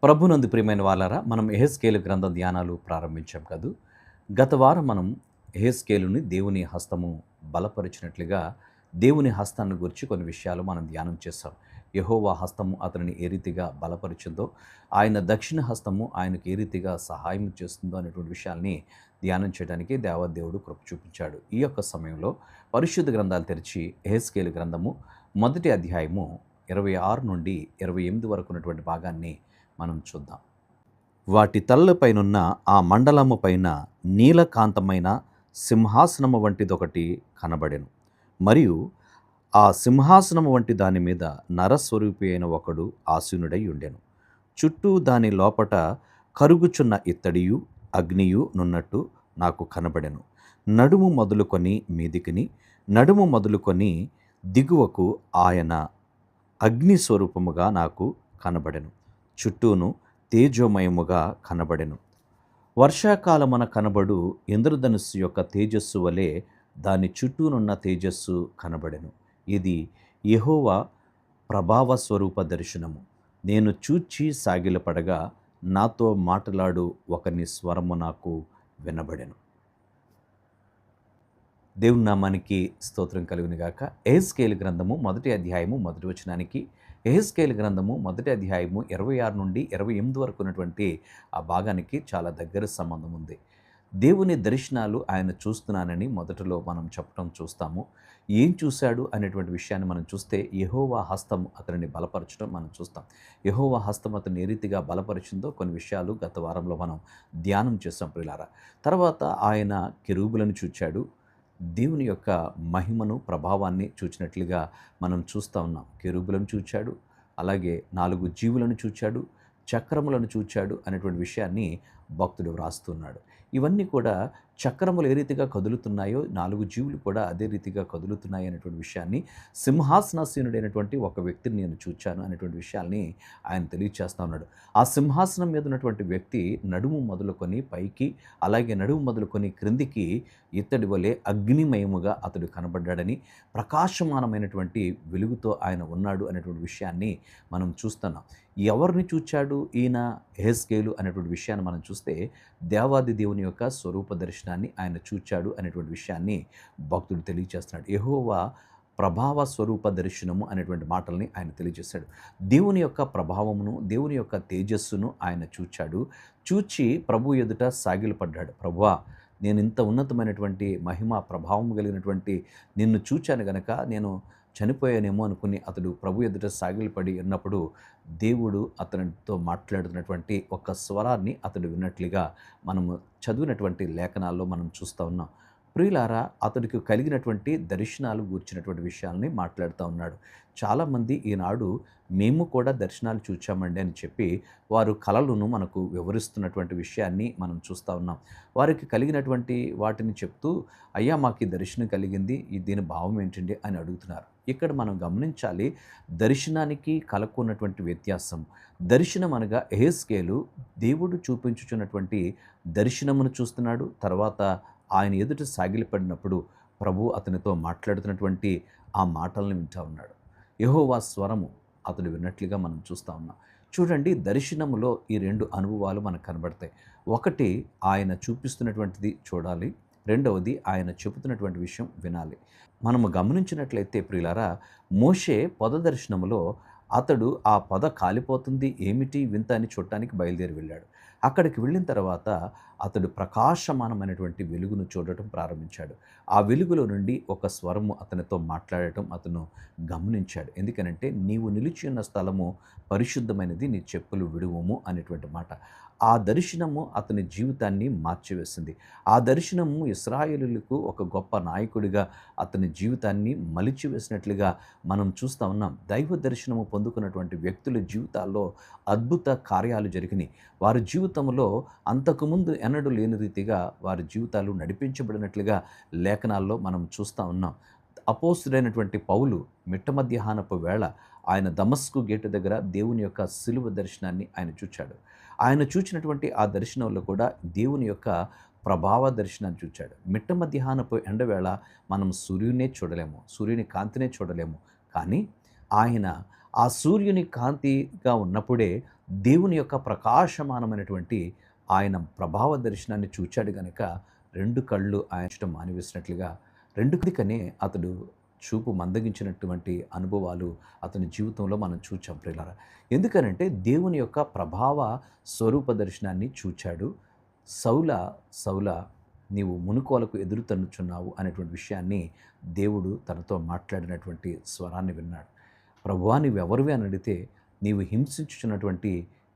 ప్రభునందు ప్రియమైన వాళ్ళారా, మనం యెహెజ్కేలు గ్రంథం ధ్యానాలు ప్రారంభించాం కదూ. గత వారం మనం యెహెజ్కేలుని దేవుని హస్తము బలపరిచినట్లుగా, దేవుని హస్తాన్ని గురించి కొన్ని విషయాలు మనం ధ్యానం చేశాం. యెహోవా హస్తము అతనిని ఏ రీతిగా బలపరిచిందో, ఆయన దక్షిణ హస్తము ఆయనకు ఏ రీతిగా సహాయం చేస్తుందో అనేటువంటి విషయాల్ని ధ్యానం చేయడానికి దేవాదేవుడు కృప చూపించాడు. ఈ యొక్క సమయంలో పరిశుద్ధ గ్రంథాలు తెరిచి యెహెజ్కేలు గ్రంథము మొదటి అధ్యాయము 26 నుండి 28 వరకు ఉన్నటువంటి భాగాన్ని మనం చూద్దాం. వాటి తలలపైనున్న ఆ మండలము పైన నీలకాంతమైన సింహాసనము వంటిదొకటి కనబడెను. మరియు ఆ సింహాసనము వంటి దాని మీద నరస్వరూపి అయిన ఒకడు ఆసీనుడై ఉండెను. చుట్టూ దాని లోపట కరుగుచున్న ఇత్తడియు అగ్నియు నున్నట్టు నాకు కనబడెను. నడుము మొదలుకొని మీదికిని, నడుము మొదలుకొని దిగువకు ఆయన అగ్ని స్వరూపముగా నాకు కనబడెను. చుట్టూను తేజోమయముగా కనబడెను. వర్షాకాలమున కనబడు ఇంద్రధనుస్సు యొక్క తేజస్సు వలె దాని చుట్టూనున్న తేజస్సు కనబడెను. ఇది యెహోవా ప్రభావ స్వరూప దర్శనము. నేను చూచి సాగిలపడగా నాతో మాటలాడు ఒకని స్వరము నాకు వినబడెను. దేవుని నామానికి స్తోత్రం కలుగును గాక. యెహెజ్కేలు గ్రంథము మొదటి అధ్యాయము మొదటి వచనానికి, యెహెజ్కేలు గ్రంథము మొదటి అధ్యాయము 26 నుండి 28 వరకు ఉన్నటువంటి ఆ భాగానికి చాలా దగ్గర సంబంధం ఉంది. దేవుని దర్శనాలు ఆయన చూస్తున్నానని మొదటలో మనం చెప్పడం చూస్తాము. ఏం చూశాడు అనేటువంటి విషయాన్ని మనం చూస్తే, యెహోవా హస్తం అతనిని బలపరచడం మనం చూస్తాం. యెహోవా హస్తం అతన్ని ఏ రీతిగా బలపరిచిందో కొన్ని విషయాలు గత వారంలో మనం ధ్యానం చేస్తాం ప్రియులారా. తర్వాత ఆయన కెరూబులను చూచాడు. దేవుని యొక్క మహిమను, ప్రభావాన్ని చూచినట్లుగా మనం చూస్తూ ఉన్నాం. కెరూబులను చూచాడు, అలాగే 4 జీవులను చూచాడు, చక్రములను చూచాడు అనేటువంటి విషయాన్ని భక్తుడు వ్రాస్తున్నాడు. ఇవన్నీ కూడా చక్రములు ఏ రీతిగా కదులుతున్నాయో 4 జీవులు కూడా అదే రీతిగా కదులుతున్నాయి అనేటువంటి విషయాన్ని, సింహాసనాసీనుడైనటువంటి ఒక వ్యక్తిని నేను చూచాను అనేటువంటి విషయాల్ని ఆయన తెలియచేస్తూ ఉన్నాడు. ఆ సింహాసనం మీద ఉన్నటువంటి వ్యక్తి నడుము మొదలుకొని పైకి, అలాగే నడుము మొదలుకొని క్రిందికి ఇత్తడి వలె అగ్నిమయముగా అతడు కనబడ్డాడని, ప్రకాశమానమైనటువంటి వెలుగుతో ఆయన ఉన్నాడు అనేటువంటి విషయాన్ని మనం చూస్తున్నాం. ఎవరిని చూచాడు ఈయన యెహెజ్కేలు అనేటువంటి విషయాన్ని మనం చూస్తే, దేవాది దేవుని యొక్క స్వరూప దర్శనాన్ని ఆయన చూచాడు అనేటువంటి విషయాన్ని భక్తుడు తెలియజేస్తున్నాడు. యెహోవా ప్రభావ స్వరూప దర్శనము అనేటువంటి మాటల్ని ఆయన తెలియజేశాడు. దేవుని యొక్క ప్రభావమును, దేవుని యొక్క తేజస్సును ఆయన చూచాడు. చూచి ప్రభు ఎదుట సాగిలపడ్డాడు. ప్రభువా, నేను ఇంత ఉన్నతమైనటువంటి మహిమ ప్రభావం కలిగినటువంటి నిన్ను చూచాను గనక నేను చనిపోయానేమో అనుకుని అతడు ప్రభు ఎదుట సాగిలపడి ఉన్నప్పుడు, దేవుడు అతనితో మాట్లాడుతున్నటువంటి ఒక స్వరాన్ని అతడు విన్నట్లుగా మనము చదివినటువంటి లేఖనాల్లో మనం చూస్తూ ఉన్నాం. ప్రియులారా, అతడికి కలిగినటువంటి దర్శనాలు గూర్చినటువంటి విషయాల్ని మాట్లాడుతూ ఉన్నాడు. చాలామంది ఈనాడు మేము కూడా దర్శనాలు చూచామండి అని చెప్పి వారు కలలను మనకు వివరిస్తున్నటువంటి విషయాన్ని మనం చూస్తూ ఉన్నాం. వారికి కలిగినటువంటి వాటిని చెప్తూ, అయ్యా మాకు ఈ దర్శనం కలిగింది, దీని భావం ఏంటండి అని అడుగుతున్నారు. ఇక్కడ మనం గమనించాలి, దర్శనానికి కలకు ఉన్నటువంటి వ్యత్యాసం. దర్శనం అనగా యెహెజ్కేలు దేవుడు చూపించుచున్నటువంటి దర్శనమును చూస్తున్నాడు. తర్వాత ఆయన ఎదుట సాగిలపడినప్పుడు ప్రభు అతనితో మాట్లాడుతున్నటువంటి ఆ మాటలను వింటూ ఉన్నాడు. యెహోవా స్వరము అతడు విన్నట్లుగా మనం చూస్తూ ఉన్నాం. చూడండి, దర్శనములో ఈ 2 అనుభవాలు మనకు కనబడతాయి. ఒకటి, ఆయన చూపిస్తున్నటువంటిది చూడాలి. రెండవది, ఆయన చెబుతున్నటువంటి విషయం వినాలి. మనము గమనించినట్లయితే ప్రియులారా, మోషే పొద దర్శనములో అతడు ఆ పొద కాలిపోతుంది, ఏమిటి వింత అని చూడటానికి బయలుదేరి వెళ్ళాడు. అక్కడికి వెళ్ళిన తర్వాత అతడు ప్రకాశమానమైనటువంటి వెలుగును చూడటం ప్రారంభించాడు. ఆ వెలుగులో నుండి ఒక స్వరము అతనితో మాట్లాడటం అతను గమనించాడు. ఎందుకనంటే, నీవు నిలిచి ఉన్న స్థలము పరిశుద్ధమైనది, నీ చెప్పులు విడువము అనేటువంటి మాట. ఆ దర్శనము అతని జీవితాన్ని మార్చివేసింది. ఆ దర్శనము ఇశ్రాయేలీయులకు ఒక గొప్ప నాయకుడిగా అతని జీవితాన్ని మలిచివేసినట్లుగా మనం చూస్తూ ఉన్నాం. దైవ దర్శనము పొందుకున్నటువంటి వ్యక్తుల జీవితాల్లో అద్భుత కార్యాలు జరిగినాయి. వారి జీవితంలో అంతకుముందు ఎన్నడూ లేని రీతిగా వారి జీవితాలు నడిపించబడినట్లుగా లేఖనాల్లో మనం చూస్తూ ఉన్నాం. అపోస్తుడైనటువంటి పౌలు మిట్ట మధ్యాహ్నపు వేళ ఆయన దమస్కు గేటు దగ్గర దేవుని యొక్క సిలువ దర్శనాన్ని ఆయన చూచాడు. ఆయన చూచినటువంటి ఆ దర్శనంలో కూడా దేవుని యొక్క ప్రభావ దర్శనాన్ని చూచాడు. మిట్ట మధ్యాహ్నపు ఎండవేళ మనం సూర్యునే చూడలేము, సూర్యుని కాంతినే చూడలేము. కానీ ఆయన ఆ సూర్యుని కాంతిగా ఉన్నప్పుడే దేవుని యొక్క ప్రకాశమానమైనటువంటి ఆయన ప్రభావ దర్శనాన్ని చూచాడు గనుక 2 కళ్ళు ఆయన చుట్టూ మానివేసినట్లుగా 2 కనే అతడు చూపు మందగించినటువంటి అనుభవాలు అతని జీవితంలో మనం చూచాం ప్రియులారా. ఎందుకనంటే దేవుని యొక్క ప్రభావ స్వరూప దర్శనాన్ని చూచాడు. సౌల సౌల నీవు మునుకోలకు ఎదురు తన్నుచున్నావు అనేటువంటి విషయాన్ని దేవుడు తనతో మాట్లాడినటువంటి స్వరాన్ని విన్నాడు. ప్రభువా నీవెవరివి అని అడిగితే నీవు హింసించుచున్నటువంటి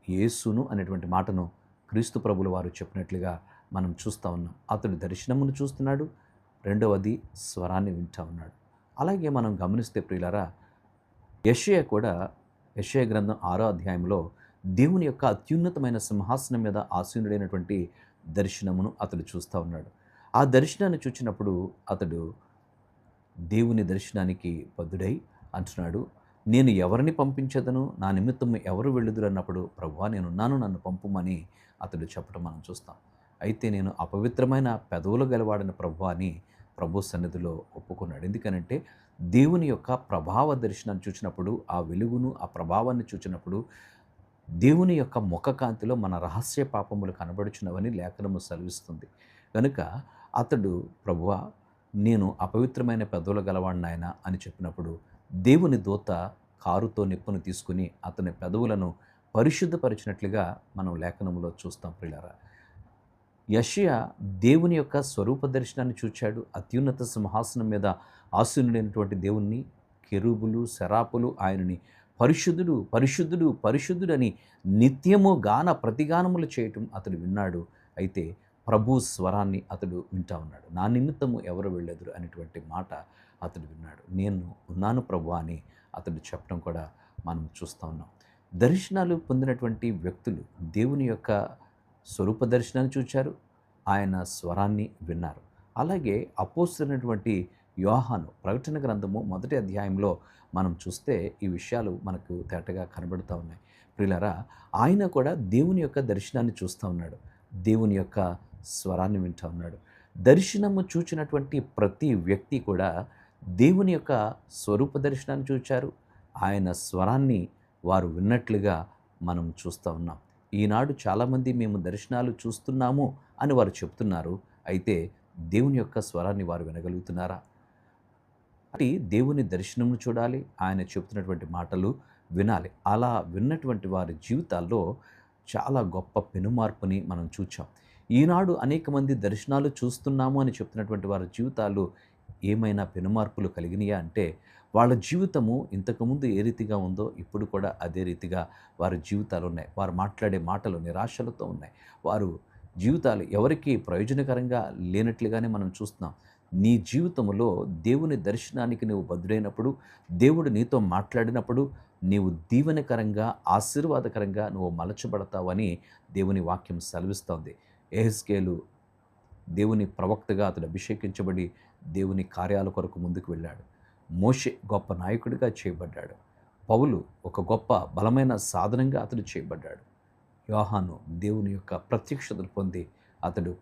యేసును అనేటువంటి మాటను క్రీస్తు ప్రభుల వారు చెప్పినట్లుగా మనం చూస్తూ ఉన్నాం. అతడు దర్శనమును చూస్తున్నాడు, రెండవది స్వరాన్ని వింటా ఉన్నాడు. అలాగే మనం గమనిస్తే ప్రియులారా, యెషయా కూడా యెషయా గ్రంథం 6వ అధ్యాయంలో దేవుని యొక్క అత్యున్నతమైన సింహాసనం మీద ఆసీనుడైనటువంటి దర్శనమును అతడు చూస్తూ ఉన్నాడు. ఆ దర్శనాన్ని చూచినప్పుడు అతడు దేవుని దర్శనానికి బద్ధుడై అంటున్నాడు, నేను ఎవరిని పంపించదను, నా నిమిత్తం ఎవరు వెళ్ళుదురు అన్నప్పుడు ప్రభువా నేనున్నాను నన్ను పంపుమని అతడు చెప్పడం మనం చూస్తాం. అయితే నేను అపవిత్రమైన పెదవులు గలవాడిన ప్రభువా అని ప్రభు సన్నిధిలో ఒప్పుకున్నాడు. ఎందుకనంటే దేవుని యొక్క ప్రభావ దర్శనాన్ని చూసినప్పుడు, ఆ వెలుగును ఆ ప్రభావాన్ని చూచినప్పుడు దేవుని యొక్క ముఖకాంతిలో మన రహస్య పాపములు కనబడుచున్నవని లేఖనము సెలవిస్తుంది. కనుక అతడు ప్రభువా నేను అపవిత్రమైన పెదవులు గలవాడినాయన అని చెప్పినప్పుడు దేవుని దూత కారుతో నిప్పును తీసుకుని అతని పెదవులను పరిశుద్ధపరిచినట్లుగా మనం లేఖనములో చూస్తాం ప్రియులారా. యెషయా దేవుని యొక్క స్వరూప దర్శనాన్ని చూచాడు. అత్యున్నత సింహాసనం మీద ఆసీనుడైనటువంటి దేవుణ్ణి, కెరూబులు సెరాపులు ఆయనని పరిశుద్ధుడు పరిశుద్ధుడు పరిశుద్ధుడని నిత్యము గాన ప్రతిగానములు చేయటం అతడు విన్నాడు. అయితే ప్రభు స్వరాన్ని అతడు వింటా ఉన్నాడు. నా నిమిత్తము ఎవరు వెళ్ళెదరు అనేటువంటి మాట అతడు విన్నాడు. నేను ఉన్నాను ప్రభు అని అతడు చెప్పడం కూడా మనం చూస్తూ ఉన్నాం. దర్శనాలు పొందినటువంటి వ్యక్తులు దేవుని యొక్క స్వరూప దర్శనాన్ని చూచారు, ఆయన స్వరాన్ని విన్నారు. అలాగే అపోస్తలుడైనటువంటి యోహాను ప్రకటన గ్రంథము 1వ అధ్యాయంలో మనం చూస్తే ఈ విషయాలు మనకు తేటగా కనబడుతూ ఉన్నాయి. ప్రియులారా, ఆయన కూడా దేవుని యొక్క దర్శనాన్ని చూస్తూ ఉన్నాడు, దేవుని యొక్క స్వరాన్ని వింటూ ఉన్నాడు. దర్శనము చూచినటువంటి ప్రతి వ్యక్తి కూడా దేవుని యొక్క స్వరూప దర్శనాన్ని చూచారు, ఆయన స్వరాన్ని వారు విన్నట్లుగా మనం చూస్తూ ఉన్నాం. ఈనాడు చాలామంది మేము దర్శనాలు చూస్తున్నాము అని వారు చెప్తున్నారు. అయితే దేవుని యొక్క స్వరాన్ని వారు వినగలుగుతున్నారా? అంటే దేవుని దర్శనమును చూడాలి, ఆయన చెప్తున్నటువంటి మాటలు వినాలి. అలా విన్నటువంటి వారి జీవితాల్లో చాలా గొప్ప పెనుమార్పుని మనం చూచాం. ఈనాడు అనేక మంది దర్శనాలు చూస్తున్నాము అని చెప్తున్నటువంటి వారి జీవితాలు ఏమైనా పెనుమార్పులు కలిగినాయా అంటే వాళ్ళ జీవితము ఇంతకుముందు ఏ రీతిగా ఉందో ఇప్పుడు కూడా అదే రీతిగా వారి జీవితాలు ఉన్నాయి. వారు మాట్లాడే మాటలు నిరాశలతో ఉన్నాయి. వారు జీవితాలు ఎవరికి ప్రయోజనకరంగా లేనట్లుగానే మనం చూస్తున్నాం. నీ జీవితంలో దేవుని దర్శనానికి నువ్వు బద్ధుడైనప్పుడు, దేవుడు నీతో మాట్లాడినప్పుడు నీవు దీవెనకరంగా ఆశీర్వాదకరంగా నువ్వు మలచబడతావని దేవుని వాక్యం సెలవిస్తోంది. యెహెజ్కేలు దేవుని ప్రవక్తగా అతడు అభిషేకించబడి దేవుని కార్యాల కొరకు ముందుకు వెళ్ళాడు. మోషే గొప్ప నాయకుడిగా చేయబడ్డాడు. పౌలు ఒక గొప్ప బలమైన సాధనంగా అతడు చేయబడ్డాడు. యోహాను దేవుని యొక్క ప్రత్యక్షతను పొంది అతడు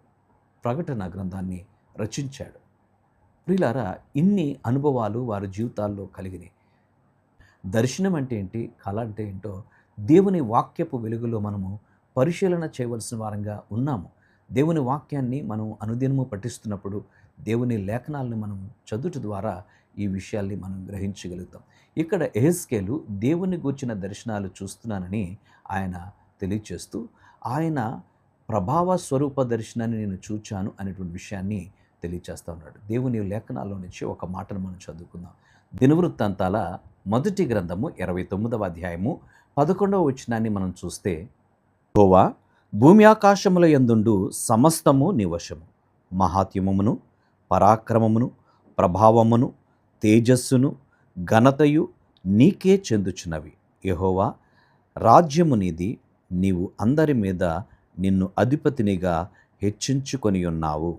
ప్రకటన గ్రంథాన్ని రచించాడు. ప్రియులారా, ఇన్ని అనుభవాలు వారి జీవితాల్లో కలిగినాయి. దర్శనం అంటే ఏంటి, కళ అంటే ఏంటో దేవుని వాక్యపు వెలుగులో మనము పరిశీలన చేయవలసిన వారంగా ఉన్నాము. దేవుని వాక్యాన్ని మనం అనుదినము పఠిస్తున్నప్పుడు, దేవుని లేఖనాలను మనం చదువుట ద్వారా ఈ విషయాల్ని మనం గ్రహించగలుగుతాం. ఇక్కడ యెహెజ్కేలు దేవుని గూర్చిన దర్శనాలు చూస్తున్నానని ఆయన తెలియచేస్తూ, ఆయన ప్రభావ స్వరూప దర్శనాన్ని నేను చూచాను అనేటువంటి విషయాన్ని తెలియచేస్తూ ఉన్నాడు. దేవుని లేఖనాల్లో నుంచి ఒక మాటను మనం చదువుకుందాం. దినవృత్తాంతాల 1వ గ్రంథము 29వ అధ్యాయము 11వ వచనాన్ని మనం చూస్తే, యెహోవా భూమి ఆకాశముల యందుండు సమస్తము నీ వశము, మహాత్యమమును పరాక్రమమును ప్రభావమును తేజస్సును ఘనతయు నీకే చెందుచున్నవి. యెహోవా రాజ్యము నీది, నీవు అందరి మీద నిన్ను అధిపతినిగా హెచ్చించుకొని ఉన్నావు.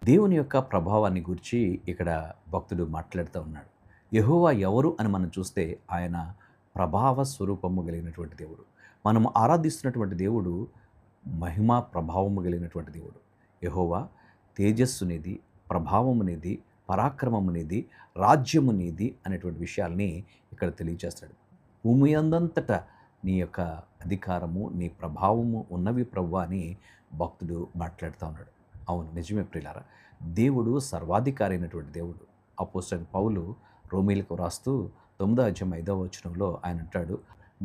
దేవుని యొక్క ప్రభావాన్ని గురించి ఇక్కడ భక్తుడు మాట్లాడుతూ ఉన్నాడు. యెహోవా ఎవరు అని మనం చూస్తే ఆయన ప్రభావ స్వరూపము కలిగినటువంటి దేవుడు. మనం ఆరాధిస్తున్నటువంటి దేవుడు మహిమా ప్రభావము కలిగినటువంటి దేవుడు. యెహోవా తేజస్సు నీది, ప్రభావము నీది, పరాక్రమము నీది, రాజ్యము నీది అనేటువంటి విషయాల్ని ఇక్కడ తెలియజేస్తాడు. భూమి అందంతటా నీ యొక్క అధికారము, నీ ప్రభావము ఉన్నవి ప్రభువా అని భక్తుడు మాట్లాడుతూ ఉన్నాడు. అవును, నిజమే ప్రియులారా. దేవుడు సర్వాధికారి అయినటువంటి దేవుడు. అపోస్తలుడైన పౌలు రోమీయులకు రాస్తూ 9వ అధ్యాయం 5వ వచనంలో ఆయన అంటాడు,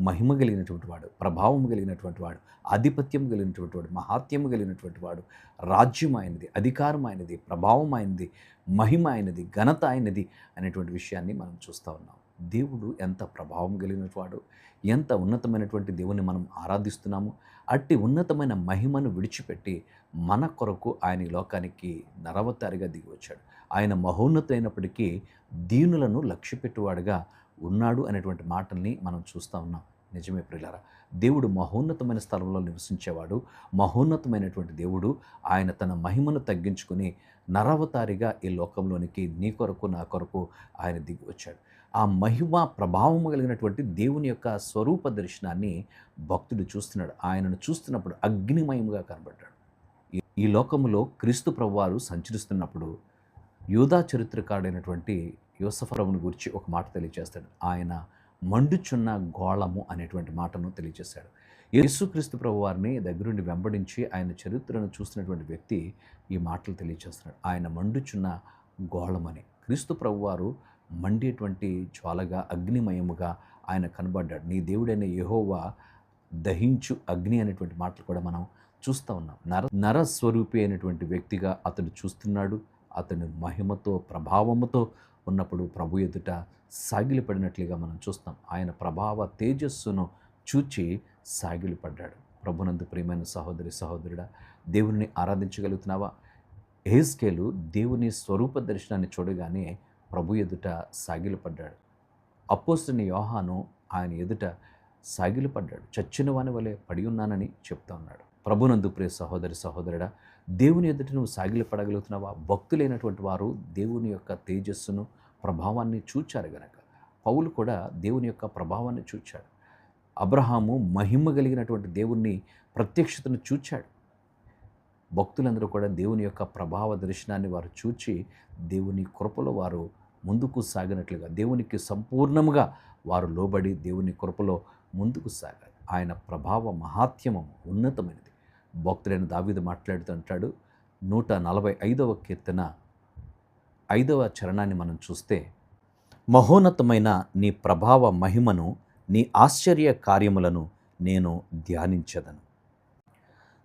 మహిమ కలిగినటువంటి వాడు, ప్రభావం కలిగినటువంటి వాడు, ఆధిపత్యం కలిగినటువంటి వాడు, మహాత్యము కలిగినటువంటి వాడు, రాజ్యం ఆయనది, అధికారం ఆయనది, ప్రభావం ఆయనది, మహిమ ఆయనది, ఘనత ఆయనది అనేటువంటి విషయాన్ని మనం చూస్తూ ఉన్నాం. దేవుడు ఎంత ప్రభావం కలిగినటువంటి వాడు, ఎంత ఉన్నతమైనటువంటి దేవుని మనం ఆరాధిస్తున్నాము. అట్టి ఉన్నతమైన మహిమను విడిచిపెట్టి మన కొరకు ఆయన ఈ లోకానికి నరవతారిగా దిగి వచ్చాడు. ఆయన మహోన్నతమైనప్పటికీ దీనులను లక్ష్యపెట్టువాడుగా ఉన్నాడు అనేటువంటి మాటల్ని మనం చూస్తూ ఉన్నాం. నిజమే ప్రియులారా. దేవుడు మహోన్నతమైన స్థలంలో నివసించేవాడు. మహోన్నతమైనటువంటి దేవుడు ఆయన తన మహిమను తగ్గించుకుని నరవతారిగా ఈ లోకంలోనికి నీ కొరకు నా కొరకు ఆయన దిగి వచ్చాడు. ఆ మహిమ ప్రభావము కలిగినటువంటి దేవుని యొక్క స్వరూప దర్శనాన్ని భక్తుడు చూస్తున్నాడు. ఆయనను చూస్తున్నప్పుడు అగ్నిమయముగా కనబడ్డాడు. ఈ లోకములో క్రీస్తు ప్రభువారు సంచరిస్తున్నప్పుడు యూదా చరిత్రకారుడైనటువంటి యోసఫరవుని గురించి ఒక మాట తెలియజేస్తాడు. ఆయన మండుచున్న గోళము అనేటువంటి మాటను తెలియజేశాడు. యేసుక్రీస్తు ప్రభువారిని దగ్గరుండి వెంబడించి ఆయన చరిత్రను చూస్తున్నటువంటి వ్యక్తి ఈ మాటలు తెలియజేస్తున్నాడు. ఆయన మండుచున్న గోళమని. క్రీస్తు ప్రభువారు మండేటువంటి జ్వాలగా, అగ్నిమయముగా ఆయన కనబడ్డాడు. నీ దేవుడైన యెహోవా దహించు అగ్ని అనేటువంటి మాటలు కూడా మనం చూస్తూ ఉన్నాం. నరస్వరూపి అయినటువంటి వ్యక్తిగా అతడు చూస్తున్నాడు. అతని మహిమతో, ప్రభావముతో ఉన్నప్పుడు ప్రభు ఎదుట సాగిలిపడినట్లుగా మనం చూస్తాం. ఆయన ప్రభావ తేజస్సును చూచి సాగిలిపడ్డాడు. ప్రభునందు ప్రియమైన సహోదరి సహోదరుడా, దేవుని ఆరాధించగలుగుతున్నావా? యెహెజ్కేలు దేవుని స్వరూప దర్శనాన్ని చూడగానే ప్రభు ఎదుట సాగిలిపడ్డాడు. అపోస్తలుడైన యోహాను ఆయన ఎదుట సాగిలిపడ్డాడు. చచ్చిన వాని వలె పడి ఉన్నానని చెప్తా ఉన్నాడు. ప్రభునందు ప్రియ సహోదరి సహోదరుడా, దేవుని ఎదుట నువ్వు సాగిలిపడగలుగుతున్నావా? భక్తులైనటువంటి వారు దేవుని యొక్క తేజస్సును, ప్రభావాన్ని చూచారు గనక. పౌలు కూడా దేవుని యొక్క ప్రభావాన్ని చూచాడు. అబ్రహాము మహిమ కలిగినటువంటి దేవుని ప్రత్యక్షతను చూచాడు. భక్తులందరూ కూడా దేవుని యొక్క ప్రభావ దర్శనాన్ని వారు చూచి దేవుని కృపలో వారు ముందుకు సాగినట్లుగా, దేవునికి సంపూర్ణముగా వారు లోబడి దేవుని కృపలో ముందుకు సాగారు. ఆయన ప్రభావ మహాత్యమము ఉన్నతమైనది. భక్తుడైన దావీదు మాట్లాడుతూ అంటాడు, 145వ కీర్తన 5వ చరణాన్ని మనం చూస్తే, మహోన్నతమైన నీ ప్రభావ మహిమను, నీ ఆశ్చర్య కార్యములను నేను ధ్యానించదను.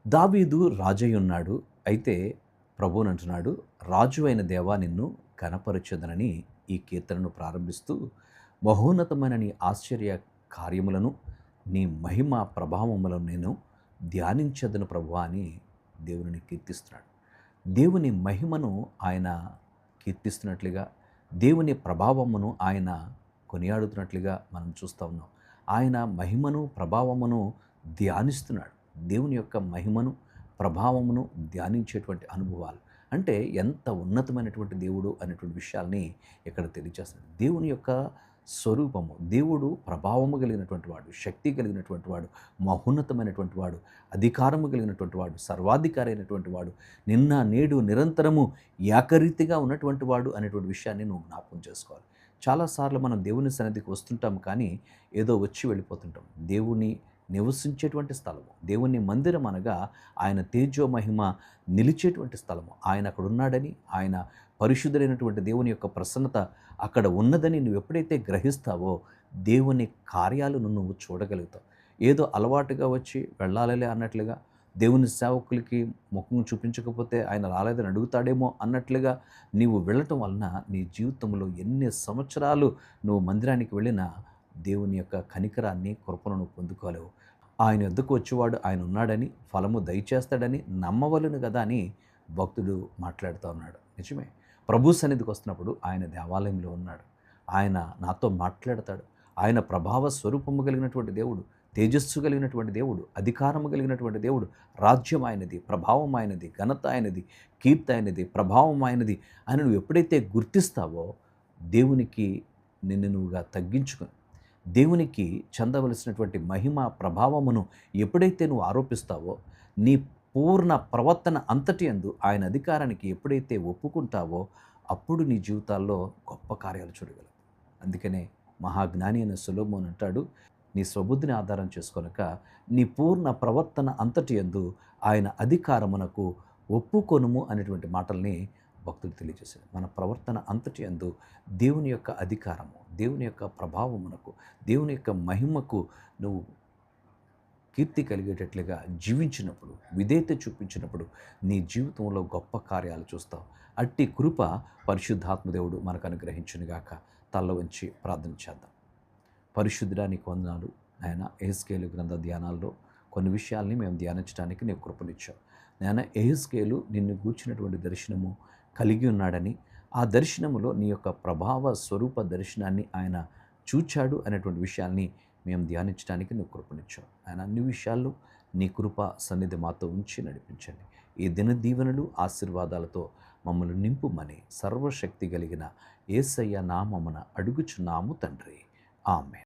దావీదు రాజై ఉన్నాడు. అయితే ప్రభువుని అంటున్నాడు, రాజు అయిన దేవా నిన్ను కనపరచదనని ఈ కీర్తనను ప్రారంభిస్తూ, మహోన్నతమైన నీ ఆశ్చర్య కార్యములను, నీ మహిమ ప్రభావములను నేను ధ్యానించదను ప్రభువా అని దేవుని కీర్తిస్తున్నాడు. దేవుని మహిమను ఆయన కీర్తిస్తున్నట్లుగా, దేవుని ప్రభావమును ఆయన కొనియాడుతున్నట్లుగా మనం చూస్తూ ఉన్నాం. ఆయన మహిమను, ప్రభావమును ధ్యానిస్తున్నాడు. దేవుని యొక్క మహిమను, ప్రభావమును ధ్యానించేటువంటి అనుభవాలు అంటే ఎంత ఉన్నతమైనటువంటి దేవుడు అనేటువంటి విషయాల్ని ఇక్కడ తెలియజేస్తుంది. దేవుని యొక్క స్వరూపము, దేవుడు ప్రభావము కలిగినటువంటి వాడు, శక్తి కలిగినటువంటి వాడు, మహోన్నతమైనటువంటి వాడు, అధికారము కలిగినటువంటి వాడు, సర్వాధికారి అయినటువంటి వాడు, నిన్న నేడు నిరంతరము ఏకరీతిగా ఉన్నటువంటి వాడు అనేటువంటి విషయాన్ని నువ్వు జ్ఞాపకం చేసుకోవాలి. చాలాసార్లు మనం దేవుని సన్నిధికి వస్తుంటాం, కానీ ఏదో వచ్చి వెళ్ళిపోతుంటాం. దేవుని నివసించేటువంటి స్థలము, దేవుని మందిరం అనగా ఆయన తేజో మహిమ నిలిచేటువంటి స్థలము. ఆయన అక్కడ ఉన్నాడని, ఆయన పరిశుద్ధుడైనటువంటి దేవుని యొక్క ప్రసన్నత అక్కడ ఉన్నదని నువ్వు ఎప్పుడైతే గ్రహిస్తావో దేవుని కార్యాలను నువ్వు చూడగలుగుతావు. ఏదో అలవాటుగా వచ్చి వెళ్ళాలలే అన్నట్లుగా, దేవుని సేవకులకి ముఖం చూపించకపోతే ఆయన రాలేదని అడుగుతాడేమో అన్నట్లుగా నీవు వెళ్ళటం వలన నీ జీవితంలో ఎన్ని సంవత్సరాలు నువ్వు మందిరానికి వెళ్ళినా దేవుని యొక్క కనికరాన్ని, కృపను పొందుకోలేవు. ఆయన వద్దకు వచ్చేవాడు ఆయన ఉన్నాడని, ఫలము దయచేస్తాడని నమ్మవలను కదా అని భక్తుడు మాట్లాడుతూ ఉన్నాడు. నిజమే. ప్రభు సన్నిధికి వస్తున్నప్పుడు ఆయన దేవాలయంలో ఉన్నాడు. ఆయన నాతో మాట్లాడతాడు. ఆయన ప్రభావ స్వరూపము కలిగినటువంటి దేవుడు, తేజస్సు కలిగినటువంటి దేవుడు, అధికారము కలిగినటువంటి దేవుడు, రాజ్యం ఆయనది, ప్రభావం ఆయనది, ఘనత ఆయనది, కీర్తి ఆయనది, ప్రభావం ఆయనది అని నువ్వు ఎప్పుడైతే గుర్తిస్తావో దేవునికి నిన్ను నువ్వుగా తగ్గించుకుని, దేవునికి చెందవలసినటువంటి మహిమ ప్రభావమును ఎప్పుడైతే నువ్వు ఆరోపిస్తావో, నీ పూర్ణ ప్రవర్తన అంతటి యందు ఆయన అధికారానికి ఎప్పుడైతే ఒప్పుకుంటావో అప్పుడు నీ జీవితాల్లో గొప్ప కార్యాలు చూడగలవు. అందుకనే మహాజ్ఞాని అయిన సొలొమోను అంటాడు, నీ స్వబుద్ధిని ఆధారం చేసుకొనక నీ పూర్ణ ప్రవర్తన అంతటి యందు ఆయన అధికారమునకు ఒప్పుకొనుము అనేటువంటి మాటల్ని భక్తుడు తెలియజేశాడు. మన ప్రవర్తన అంతటి యందు దేవుని యొక్క అధికారము, దేవుని యొక్క ప్రభావమునకు, దేవుని యొక్క మహిమకు నువ్వు కీర్తి కలిగేటట్లుగా జీవించినప్పుడు, విధేయత చూపించినప్పుడు నీ జీవితంలో గొప్ప కార్యాలు చూస్తావు. అట్టి కృప పరిశుద్ధాత్మ దేవుడు మనకు అనుగ్రహించునుగాక. తల్ల వంచి ప్రార్థన చేద్దాం. పరిశుద్ధుడా నీకు వందనాలు. నాయన యెహెజ్కేలు గ్రంథ ధ్యానాల్లో కొన్ని విషయాల్ని మేము ధ్యానించడానికి నీవు కృపనిచ్చావు. నాయన యెహెజ్కేలు నిన్ను గూర్చినటువంటి దర్శనము కలిగి ఉన్నాడని, ఆ దర్శనములో నీ యొక్క ప్రభావ స్వరూప దర్శనాన్ని ఆయన చూచాడు అనేటువంటి విషయాల్ని మేము ధ్యానించడానికి నువ్వు కృపనిచ్చావు. ఆయన అన్ని విషయాల్లో నీ కృప సన్నిధి మాతో ఉంచి నడిపించండి. ఈ దిన దీవెనలు ఆశీర్వాదాలతో మమ్మల్ని నింపుమని సర్వశక్తి కలిగిన యేసయ్య నామమున అడుగుచున్నాము తండ్రి. ఆమేన్.